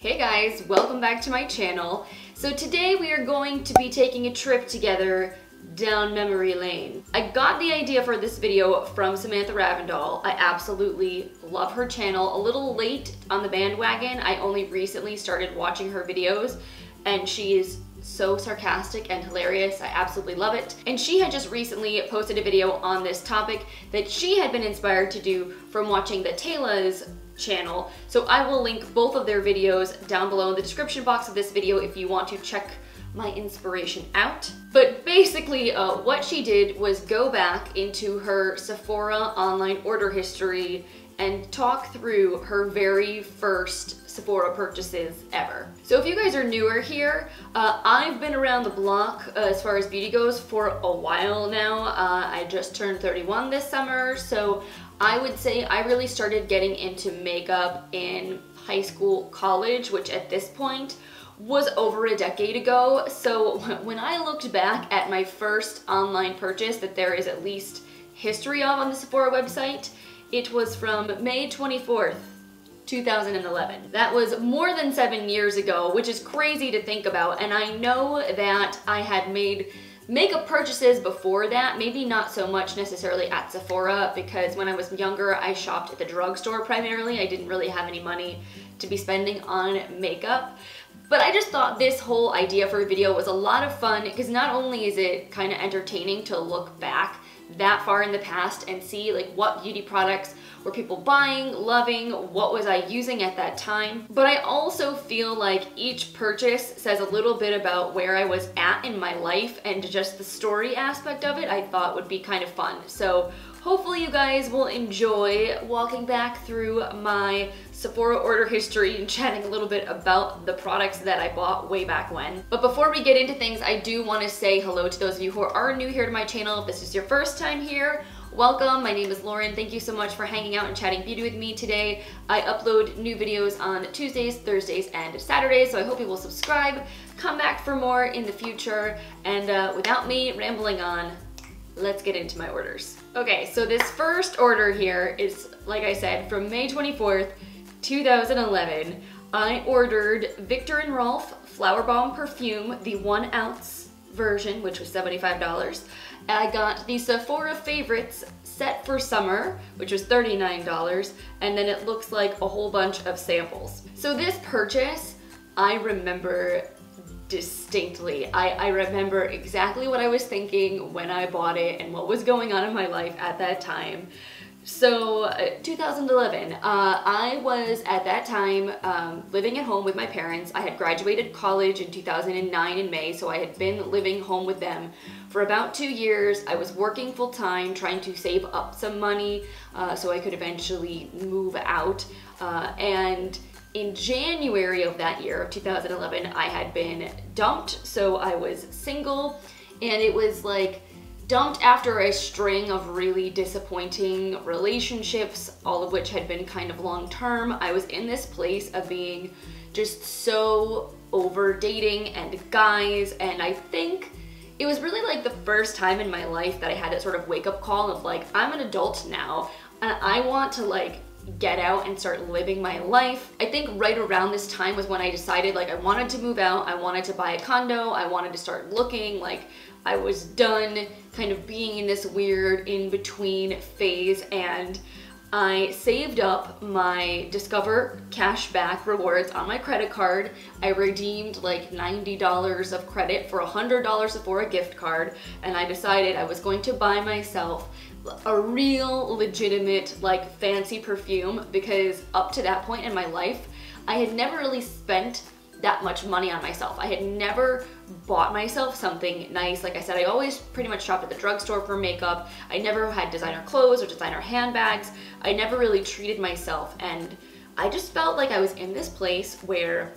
Hey guys, welcome back to my channel. So today we are going to be taking a trip together down memory lane. I got the idea for this video from Samantha Ravndal. I absolutely love her channel. A little late on the bandwagon. I only recently started watching her videos and she is so sarcastic and hilarious. I absolutely love it. And she had just recently posted a video on this topic that she had been inspired to do from watching the Tayla's channel. So I will link both of their videos down below in the description box of this video if you want to check my inspiration out. But basically what she did was go back into her Sephora online order history and talk through her very first Sephora purchases ever. So if you guys are newer here, I've been around the block as far as beauty goes for a while now. I just turned 31 this summer, so I would say I really started getting into makeup in high school, college, which at this point was over a decade ago. So when I looked back at my first online purchase that there is at least history of on the Sephora website, it was from May 24th, 2011. That was more than 7 years ago, which is crazy to think about. And I know that I had made makeup purchases before that, maybe not so much necessarily at Sephora, because when I was younger I shopped at the drugstore primarily. I didn't really have any money to be spending on makeup. But I just thought this whole idea for a video was a lot of fun because not only is it kind of entertaining to look back that far in the past and see like what beauty products were people buying, loving, what was I using at that time, but I also feel like each purchase says a little bit about where I was at in my life, and just the story aspect of it I thought would be kind of fun. So hopefully you guys will enjoy walking back through my Sephora order history and chatting a little bit about the products that I bought way back when. But before we get into things, I do want to say hello to those of you who are new here to my channel. If this is your first time here, welcome. My name is Lauren. Thank you so much for hanging out and chatting beauty with me today. I upload new videos on Tuesdays, Thursdays, and Saturdays, so I hope you will subscribe, come back for more in the future, and without me rambling on, let's get into my orders. Okay, so this first order here is, like I said, from May 24th, 2011. I ordered Viktor & Rolf Flower Bomb Perfume, the 1 ounce version, which was $75. I got the Sephora Favorites set for summer, which was $39, and then it looks like a whole bunch of samples. So this purchase, I remember distinctly. I remember exactly what I was thinking when I bought it and what was going on in my life at that time. So 2011, I was at that time living at home with my parents. I had graduated college in 2009 in May, so I had been living home with them for about 2 years. I was working full-time, trying to save up some money so I could eventually move out. And in January of that year, of 2011, I had been dumped, so I was single, and it was like dumped after a string of really disappointing relationships, all of which had been kind of long-term. I was in this place of being just so over dating and guys, and I think it was really like the first time in my life that I had that sort of wake-up call of like, I'm an adult now, and I want to like get out and start living my life. I think right around this time was when I decided like I wanted to move out, I wanted to buy a condo, I wanted to start looking, like I was done kind of being in this weird in-between phase, and I saved up my Discover cashback rewards on my credit card. I redeemed like $90 of credit for $100 Sephora gift card, and I decided I was going to buy myself a real legitimate like fancy perfume, because up to that point in my life I had never really spent that much money on myself. I had never bought myself something nice. Like I said, I always pretty much shopped at the drugstore for makeup. I never had designer clothes or designer handbags. I never really treated myself, and I just felt like I was in this place where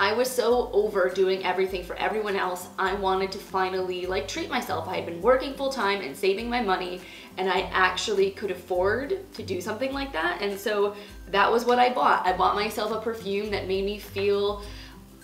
I was so over doing everything for everyone else. I wanted to finally like treat myself. I had been working full time and saving my money, and I actually could afford to do something like that. And so that was what I bought. I bought myself a perfume that made me feel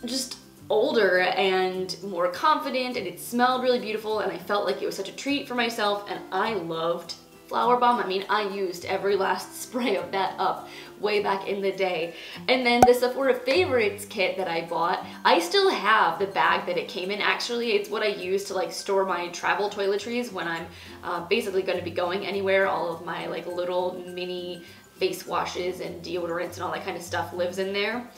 just older and more confident, and it smelled really beautiful, and I felt like it was such a treat for myself, and I loved Flower Bomb, I mean, I used every last spray of that up way back in the day. And then the Sephora Favorites kit that I bought, I still have the bag that it came in. Actually, it's what I use to like store my travel toiletries when I'm basically going to be going anywhere. All of my like little mini face washes and deodorants and all that kind of stuff lives in there.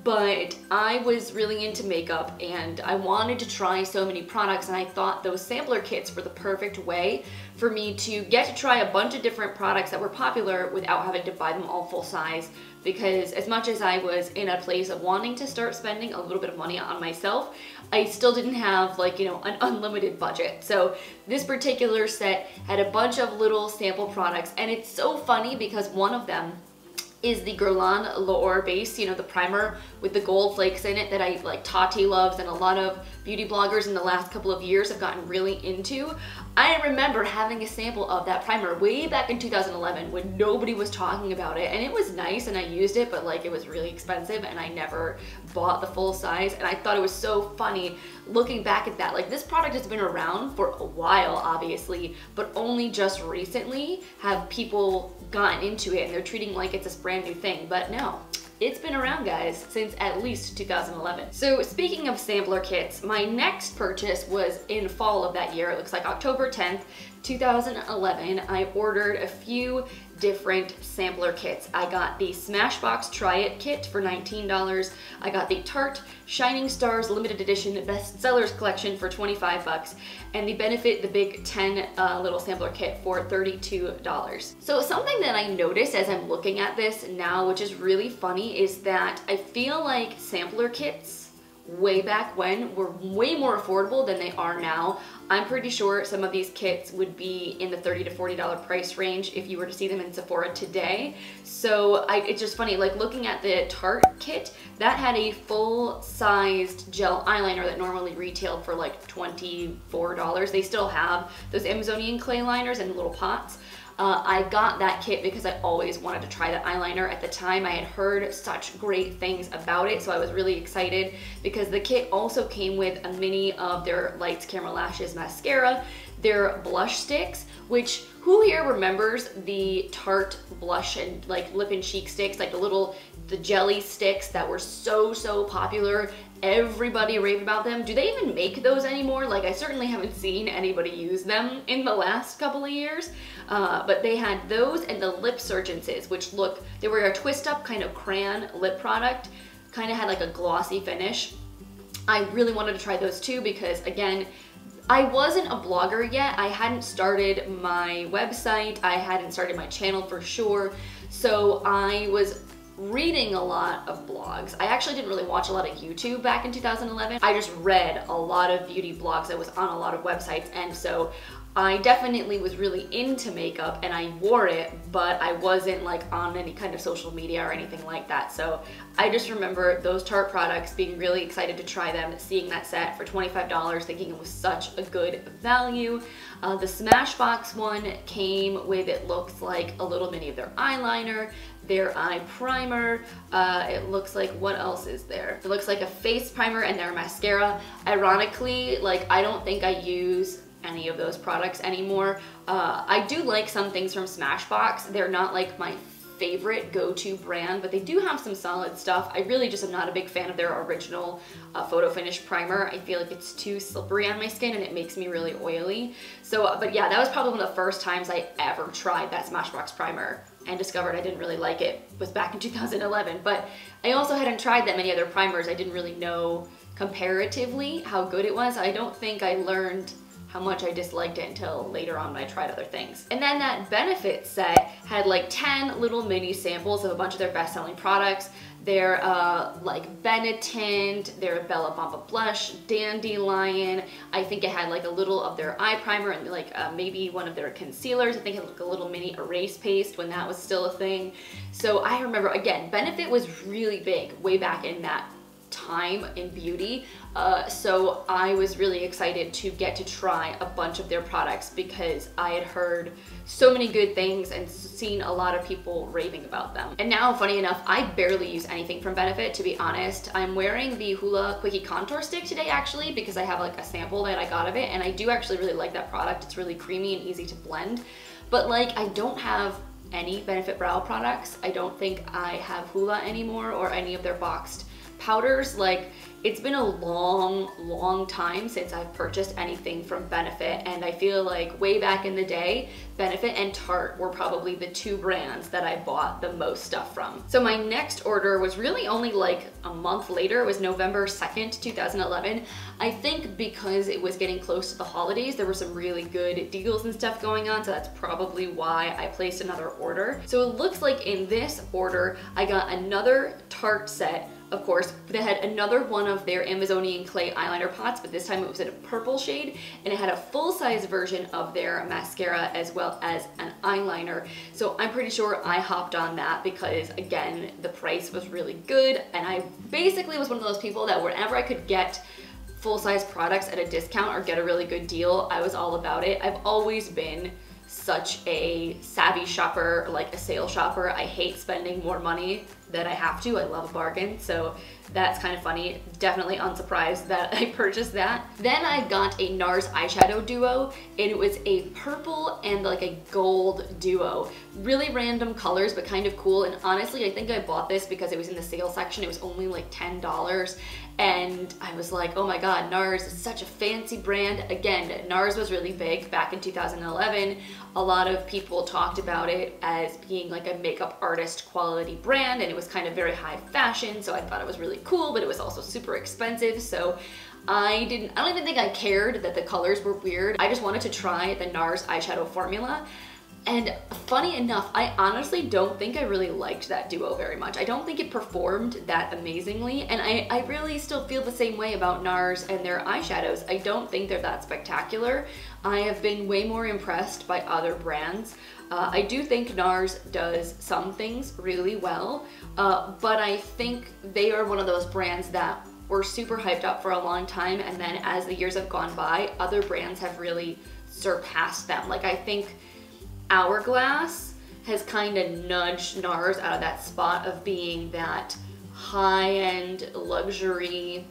But I was really into makeup and I wanted to try so many products, and I thought those sampler kits were the perfect way for me to get to try a bunch of different products that were popular without having to buy them all full size. Because as much as I was in a place of wanting to start spending a little bit of money on myself, I still didn't have like, you know, an unlimited budget. So this particular set had a bunch of little sample products, and it's so funny because one of them is the Guerlain L'Or base, you know, the primer with the gold flakes in it that I like Tati loves and a lot of beauty bloggers in the last couple of years have gotten really into. I remember having a sample of that primer way back in 2011 when nobody was talking about it, and it was nice and I used it, but like it was really expensive and I never bought the full size. And I thought it was so funny looking back at that. Like, this product has been around for a while, obviously, but only just recently have people gotten into it and they're treating like it's a brand new thing. But no, it's been around, guys, since at least 2011. So speaking of sampler kits, my next purchase was in fall of that year. It looks like October 10th, 2011. I ordered a few different sampler kits. I got the Smashbox Try It kit for $19. I got the Tarte Shining Stars limited edition bestsellers collection for 25 bucks, and the Benefit the Big 10 little sampler kit for $32. So something that I noticed as I'm looking at this now, which is really funny, is that I feel like sampler kits way back when were way more affordable than they are now. I'm pretty sure some of these kits would be in the $30 to $40 price range if you were to see them in Sephora today. So it's just funny, like looking at the Tarte kit, that had a full-sized gel eyeliner that normally retailed for like $24. They still have those Amazonian clay liners in little pots. I got that kit because I always wanted to try that eyeliner. At the time, I had heard such great things about it, so I was really excited because the kit also came with a mini of their Lights Camera Lashes mascara, their blush sticks, which who here remembers the Tarte blush and like lip and cheek sticks, like the jelly sticks that were so popular. Everybody raved about them. Do they even make those anymore? Like, I certainly haven't seen anybody use them in the last couple of years. But they had those and the lip surgences, which they were a twist up kind of crayon lip product, kind of had like a glossy finish. I really wanted to try those too because, again, I wasn't a blogger yet. I hadn't started my website. I hadn't started my channel for sure. So I was reading a lot of blogs. I actually didn't really watch a lot of YouTube back in 2011. I just read a lot of beauty blogs. I was on a lot of websites, and so I definitely was really into makeup and I wore it, but I wasn't like on any kind of social media or anything like that. So I just remember those Tarte products, being really excited to try them, seeing that set for $25, thinking it was such a good value. The Smashbox one came with, it looks like a little mini of their eyeliner, their eye primer, it looks like, what else is there? It looks like a face primer and their mascara. Ironically, like, I don't think I use any of those products anymore. I do like some things from Smashbox. They're not like my favorite go-to brand, but they do have some solid stuff. I really just am not a big fan of their original photo finish primer. I feel like it's too slippery on my skin and it makes me really oily. So, but yeah, that was probably one of the first times I ever tried that Smashbox primer and discovered I didn't really like it. It was back in 2011, but I also hadn't tried that many other primers. I didn't really know comparatively how good it was. I don't think I learned how much I disliked it until later on when I tried other things. And then that Benefit set had like 10 little mini samples of a bunch of their best-selling products. Their like Benetint, their Bella Bamba Blush, Dandelion. I think it had like a little of their eye primer and like maybe one of their concealers. I think it had like a little mini erase paste when that was still a thing. So I remember, again, Benefit was really big way back in that time in beauty, so I was really excited to get to try a bunch of their products because I had heard so many good things and seen a lot of people raving about them. And now, funny enough, I barely use anything from Benefit, to be honest. I'm wearing the Hoola Quickie contour stick today actually because I have like a sample that I got of it, and I do actually really like that product. It's really creamy and easy to blend. But like, I don't have any Benefit Brow products. I don't think I have Hoola anymore or any of their boxed powders. Like, it's been a long time since I've purchased anything from Benefit, and I feel like way back in the day, Benefit and Tarte were probably the two brands that I bought the most stuff from. So my next order was really only like a month later. It was November 2nd, 2011. I think because it was getting close to the holidays, there were some really good deals and stuff going on, so that's probably why I placed another order. So it looks like in this order, I got another Tarte set. Of course, they had another one of their Amazonian clay eyeliner pots, but this time it was in a purple shade, and it had a full-size version of their mascara as well as an eyeliner. So I'm pretty sure I hopped on that because, again, the price was really good, and I basically was one of those people that whenever I could get full-size products at a discount or get a really good deal, I was all about it. I've always been such a savvy shopper, like a sale shopper. I hate spending more money than I have to. I love a bargain, so that's kind of funny. Definitely unsurprised that I purchased that. Then I got a NARS eyeshadow duo, and it was a purple and like a gold duo. Really random colors, but kind of cool. And honestly, I think I bought this because it was in the sale section. It was only like $10. And I was like, oh my God, NARS is such a fancy brand. Again, NARS was really big back in 2011. A lot of people talked about it as being like a makeup artist quality brand, and it was kind of very high fashion, so I thought it was really cool, but it was also super expensive, so I don't even think I cared that the colors were weird. I just wanted to try the NARS eyeshadow formula. And funny enough, I honestly don't think I really liked that duo very much. I don't think it performed that amazingly, and I really still feel the same way about NARS and their eyeshadows. I don't think they're that spectacular. I have been way more impressed by other brands. I do think NARS does some things really well, but I think they are one of those brands that were super hyped up for a long time, and then as the years have gone by, other brands have really surpassed them. Like, I think Hourglass has kind of nudged NARS out of that spot of being that high-end, luxury,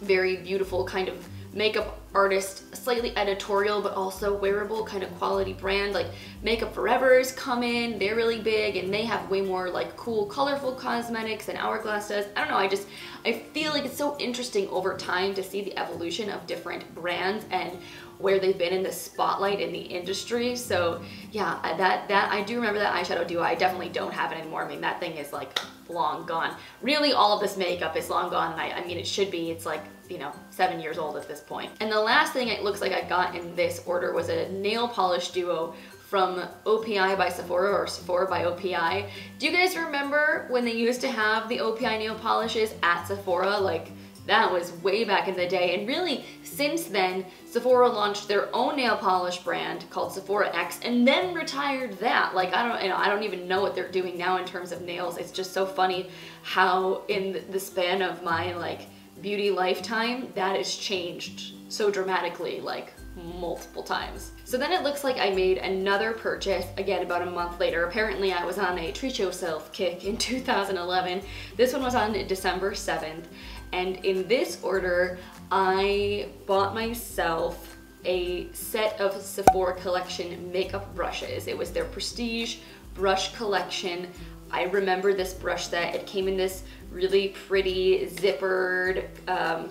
very beautiful kind of makeup artist, slightly editorial but also wearable kind of quality brand. Like MakeUpForEver's come in, they're really big, and they have way more like cool, colorful cosmetics than Hourglass does. I don't know, I feel like it's so interesting over time to see the evolution of different brands and where they've been in the spotlight in the industry. So yeah, that I do remember that eyeshadow duo. I definitely don't have it anymore. I mean, that thing is like long gone. Really, all of this makeup is long gone, and I mean, it should be. It's like, you know, 7 years old at this point. And the last thing it looks like I got in this order was a nail polish duo from OPI by Sephora, or Sephora by OPI. Do you guys remember when they used to have the OPI nail polishes at Sephora? Like, that was way back in the day, and really since then Sephora launched their own nail polish brand called Sephora X and then retired that. Like, I don't even know what they're doing now in terms of nails. It's just so funny how in the span of my like beauty lifetime that has changed so dramatically, like multiple times. So then it looks like I made another purchase, again about a month later. Apparently I was on a treat yourself kick in 2011. This one was on December 7th. And in this order, I bought myself a set of Sephora collection makeup brushes. It was their Prestige brush collection. I remember this brush set. It came in this really pretty zippered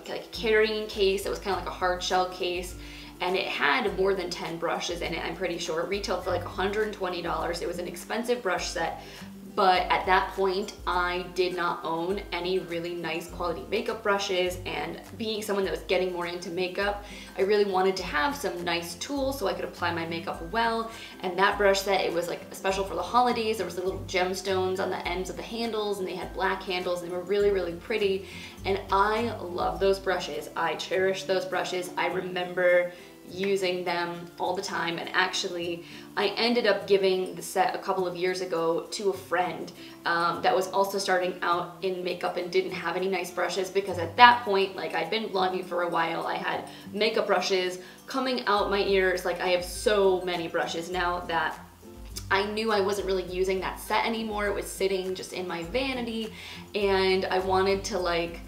like carrying case. It was kind of like a hard shell case, and it had more than 10 brushes in it, I'm pretty sure. It retailed for like $120. It was an expensive brush set. But at that point, I did not own any really nice quality makeup brushes, and being someone that was getting more into makeup, I really wanted to have some nice tools so I could apply my makeup well. And that brush set, it was like special for the holidays. There was the little gemstones on the ends of the handles, and they had black handles, and they were really, really pretty. And I love those brushes. I cherish those brushes. I remember using them all the time, and actually I ended up giving the set a couple of years ago to a friend that was also starting out in makeup and didn't have any nice brushes, because at that point, like, I'd been vlogging for a while. I had makeup brushes coming out my ears. Like, I have so many brushes now that I knew I wasn't really using that set anymore. It was sitting just in my vanity, and I wanted to like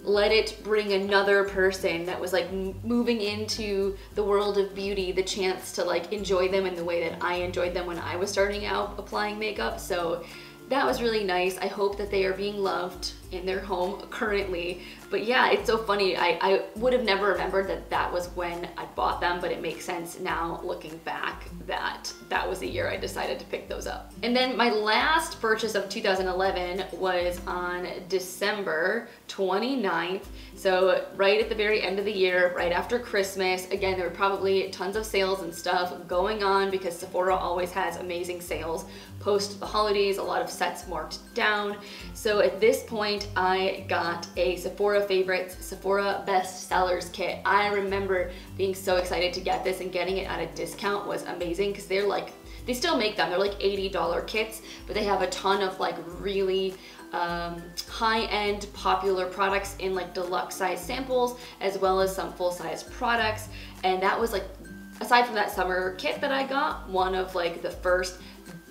let it bring another person that was like moving into the world of beauty the chance to like enjoy them in the way that I enjoyed them when I was starting out applying makeup. So that was really nice. I hope that they are being loved in their home currently. But yeah, it's so funny. I would have never remembered that that was when I bought them, but it makes sense now looking back that that was the year I decided to pick those up. And then my last purchase of 2011 was on December 29th. So right at the very end of the year, right after Christmas. Again, there were probably tons of sales and stuff going on because Sephora always has amazing sales post the holidays, a lot of sets marked down. So at this point, I got a Sephora Favorites Sephora Best Sellers Kit. I remember being so excited to get this, and getting it at a discount was amazing because they're like, they still make them, they're like $80 kits, but they have a ton of like really high-end popular products in like deluxe size samples, as well as some full-size products. And that was like, aside from that summer kit that I got, one of like the first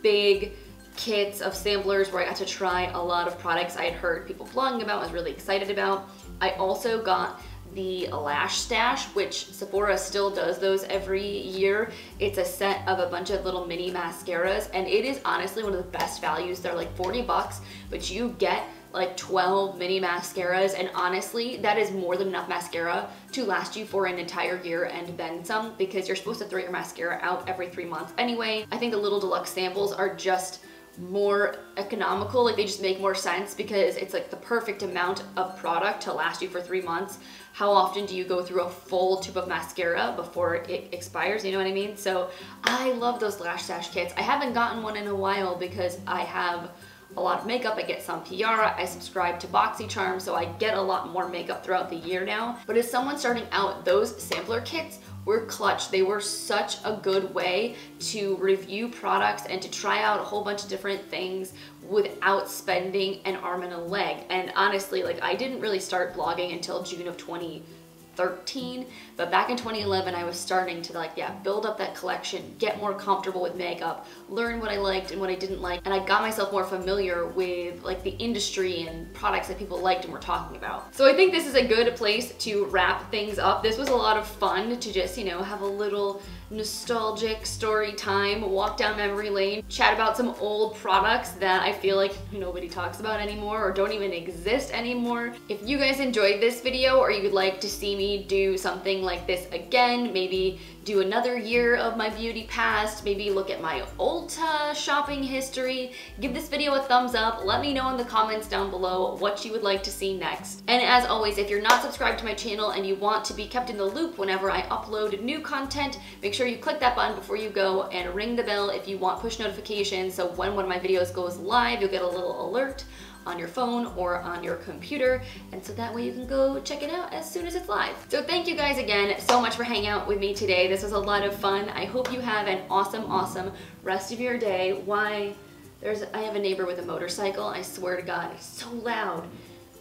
big kits of samplers where I got to try a lot of products I had heard people blogging about, was really excited about. I also got the Lash Stash, which Sephora still does those every year. It's a set of a bunch of little mini mascaras, and it is honestly one of the best values. They're like 40 bucks, but you get like 12 mini mascaras, and honestly, that is more than enough mascara to last you for an entire year and then some, because you're supposed to throw your mascara out every 3 months anyway. I think the little deluxe samples are just more economical, like they just make more sense because it's like the perfect amount of product to last you for 3 months. How often do you go through a full tube of mascara before it expires, you know what I mean? So I love those Lash Stash kits. I haven't gotten one in a while because I have a lot of makeup. I get some PR, I subscribe to BoxyCharm, so I get a lot more makeup throughout the year now. But as someone starting out, those sampler kits were clutch. They were such a good way to review products and to try out a whole bunch of different things without spending an arm and a leg. And honestly, like, I didn't really start blogging until June of 2013, but back in 2011 I was starting to like, yeah, build up that collection, get more comfortable with makeup, learn what I liked and what I didn't like, and I got myself more familiar with like the industry and products that people liked and were talking about. So I think this is a good place to wrap things up. This was a lot of fun to just, you know, have a little nostalgic story time, walk down memory lane, chat about some old products that I feel like nobody talks about anymore or don't even exist anymore. If you guys enjoyed this video, or you'd like to see me do something like this again, maybe do another year of my beauty past, maybe look at my Ulta shopping history, give this video a thumbs up. Let me know in the comments down below what you would like to see next. And as always, if you're not subscribed to my channel and you want to be kept in the loop whenever I upload new content, make sure you click that button before you go and ring the bell if you want push notifications, so when one of my videos goes live, you'll get a little alert on your phone or on your computer, and so that way you can go check it out as soon as it's live. So thank you guys again so much for hanging out with me today. This was a lot of fun. I hope you have an awesome rest of your day. I have a neighbor with a motorcycle. I swear to God, it's so loud.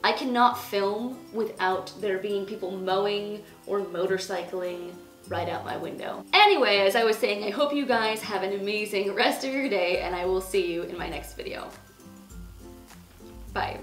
I cannot film without there being people mowing or motorcycling right out my window. Anyway, as I was saying, I hope you guys have an amazing rest of your day, and I will see you in my next video. Bye.